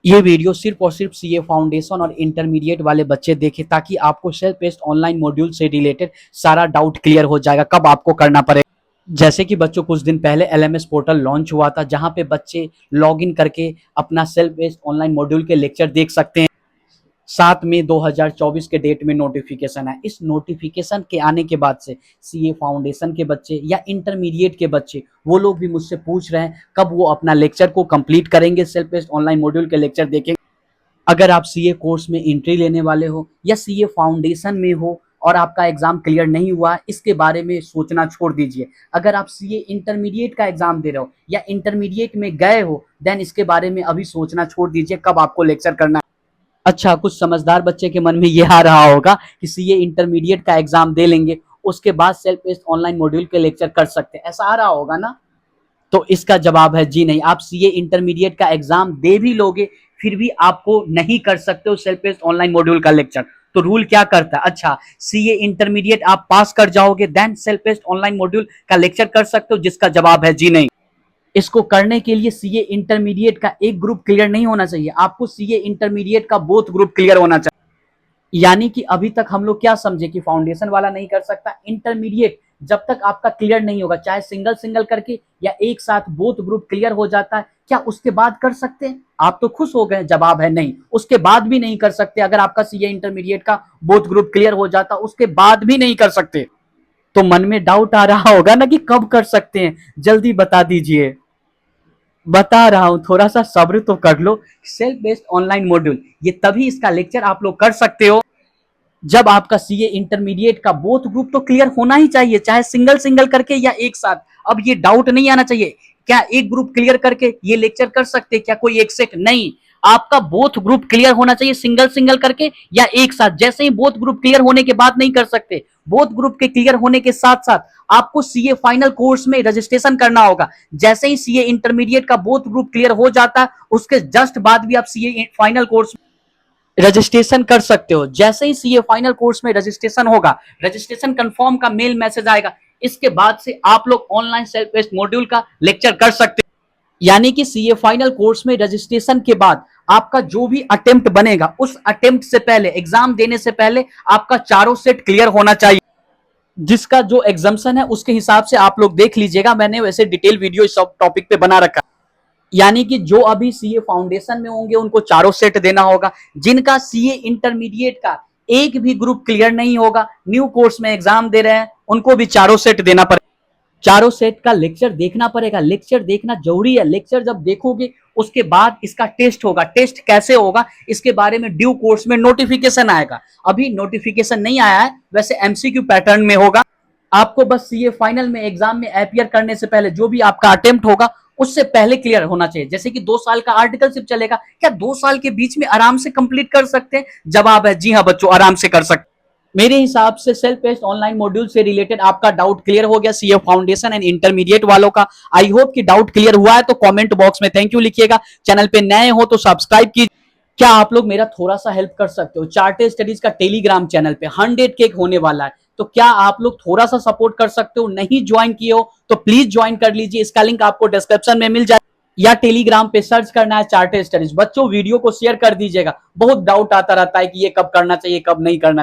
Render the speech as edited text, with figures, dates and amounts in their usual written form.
ये वीडियो सिर्फ और सिर्फ सीए फाउंडेशन और इंटरमीडिएट वाले बच्चे देखें, ताकि आपको सेल्फ बेस्ड ऑनलाइन मॉड्यूल से रिलेटेड सारा डाउट क्लियर हो जाएगा कब आपको करना पड़ेगा। जैसे कि बच्चों कुछ दिन पहले एलएमएस पोर्टल लॉन्च हुआ था, जहां पे बच्चे लॉगिन करके अपना सेल्फ बेस्ड ऑनलाइन मॉड्यूल के लेक्चर देख सकते हैं। 7 मई 2024 के डेट में नोटिफिकेशन है। इस नोटिफिकेशन के आने के बाद से सीए फाउंडेशन के बच्चे या इंटरमीडिएट के बच्चे, वो लोग भी मुझसे पूछ रहे हैं कब वो अपना लेक्चर को कंप्लीट करेंगे, सेल्फ बेस्ड ऑनलाइन मॉड्यूल के लेक्चर देखेंगे। अगर आप सीए कोर्स में एंट्री लेने वाले हो या सीए फाउंडेशन में हो और आपका एग्जाम क्लियर नहीं हुआ, इसके बारे में सोचना छोड़ दीजिए। अगर आप सीए इंटरमीडिएट का एग्जाम दे रहे हो या इंटरमीडिएट में गए हो, देन इसके बारे में अभी सोचना छोड़ दीजिए कब आपको लेक्चर करना है। अच्छा, कुछ समझदार बच्चे के मन में यह आ रहा होगा कि सीए इंटरमीडिएट का एग्जाम दे लेंगे, उसके बाद सेल्फ बेस्ड ऑनलाइन मॉड्यूल के लेक्चर कर सकते हैं, ऐसा आ रहा होगा ना। तो इसका जवाब है जी नहीं। आप सीए इंटरमीडिएट का एग्जाम दे भी लोगे, फिर भी आपको नहीं कर सकते हो सेल्फ बेस्ड ऑनलाइन मॉड्यूल का लेक्चर। तो रूल क्या करता है? अच्छा, सीए इंटरमीडिएट आप पास कर जाओगे, then self based online module का लेक्चर कर सकते हो, जिसका जवाब है जी नहीं। इसको करने के लिए सीए इंटरमीडिएट का एक ग्रुप क्लियर नहीं होना चाहिए, आपको सीए इंटरमीडिएट का बोथ ग्रुप क्लियर होना चाहिए। यानी कि अभी तक हम लोग क्या समझे कि फाउंडेशन वाला नहीं कर सकता, इंटरमीडिएट जब तक आपका क्लियर नहीं होगा, चाहे सिंगल सिंगल करके या एक साथ बोथ ग्रुप क्लियर हो जाता है, क्या उसके बाद कर सकते हैं? आप तो खुश हो गए, जवाब है नहीं, उसके बाद भी नहीं कर सकते। अगर आपका सीए इंटरमीडिएट का बोथ ग्रुप क्लियर हो जाता, उसके बाद भी नहीं कर सकते। तो मन में डाउट आ रहा होगा ना कि कब कर सकते हैं, जल्दी बता दीजिए। बता रहा हूं, थोड़ा सा सब्र तो कर लो। सेल्फ बेस्ड ऑनलाइन मॉड्यूल, ये तभी इसका लेक्चर आप लोग कर सकते हो जब आपका सीए इंटरमीडिएट का बोथ ग्रुप तो क्लियर होना ही चाहिए, चाहे सिंगल सिंगल करके या एक साथ। अब ये डाउट नहीं आना चाहिए क्या एक ग्रुप क्लियर करके ये लेक्चर कर सकते, क्या कोई एक से नहीं। आपका बोथ ग्रुप क्लियर होना चाहिए, सिंगल सिंगल करके या एक साथ। जैसे ही बोथ ग्रुप क्लियर होने के बाद नहीं कर सकते, बोथ ग्रुप के क्लियर होने के साथ साथ आपको सीए फाइनल कोर्स में रजिस्ट्रेशन करना होगा। जैसे ही सीए इंटरमीडिएट का बोथ ग्रुप क्लियर हो जाता है, उसके जस्ट बाद भी आप सीए फाइनल कोर्स रजिस्ट्रेशन कर सकते हो। जैसे ही सीए फाइनल कोर्स में रजिस्ट्रेशन होगा, रजिस्ट्रेशन कंफर्म का मेल मैसेज आएगा, इसके बाद से आप लोग ऑनलाइन सेल्फ बेस्ड मॉड्यूल का लेक्चर कर सकते हो। यानी कि सीए फाइनल कोर्स में रजिस्ट्रेशन के बाद आपका जो भी अटेम्प्ट बनेगा, उस अटेम्प्ट से पहले, एग्जाम देने से पहले आपका चारों सेट क्लियर होना चाहिए। जिसका जो एग्जाम्शन है उसके हिसाब से आप लोग देख लीजिएगा, मैंने वैसे डिटेल वीडियो इस टॉपिक पे बना रखा। यानी कि जो अभी सीए फाउंडेशन में होंगे उनको चारों सेट देना होगा। जिनका सीए इंटरमीडिएट का एक भी ग्रुप क्लियर नहीं होगा, न्यू कोर्स में एग्जाम दे रहे हैं, उनको भी चारों सेट देना पड़ेगा। चारों सेट का लेक्चर देखना पड़ेगा, लेक्चर देखना जरूरी है। लेक्चर जब देखोगे उसके बाद इसका टेस्ट होगा। टेस्ट कैसे होगा इसके बारे में ड्यू कोर्स में नोटिफिकेशन आएगा। अभी नोटिफिकेशन नहीं आया है, वैसे एमसीक्यू पैटर्न में होगा। आपको बस सीए फाइनल में एग्जाम में अपियर करने से पहले जो भी आपका अटेम्प्ट होगा, उससे पहले क्लियर होना चाहिए। जैसे कि 2 साल का आर्टिकलशिप चलेगा, क्या 2 साल के बीच में आराम से कंप्लीट कर सकते हैं? जवाब है जी हाँ बच्चों, आराम से कर सकते। मेरे हिसाब से सेल्फ बेस्ड ऑनलाइन मॉड्यूल से रिलेटेड आपका डाउट क्लियर हो गया, सीए फाउंडेशन एंड इंटरमीडिएट वालों का। आई होप कि डाउट क्लियर हुआ है, तो कमेंट बॉक्स में थैंक यू लिखिएगा। चैनल पे नए हो तो सब्सक्राइब कीजिए। क्या आप लोग मेरा थोड़ा सा हेल्प कर सकते हो? चार्टेड स्टडीज का टेलीग्राम चैनल पे 100K होने वाला है, तो क्या आप लोग थोड़ा सा सपोर्ट कर सकते हो? नहीं ज्वाइन किए हो तो प्लीज ज्वाइन कर लीजिए, इसका लिंक आपको डिस्क्रिप्शन में मिल जाए, या टेलीग्राम पे सर्च करना है चार्टेड स्टडीज। बच्चों वीडियो को शेयर कर दीजिएगा, बहुत डाउट आता रहता है कि ये कब करना चाहिए कब नहीं करना चाहिए।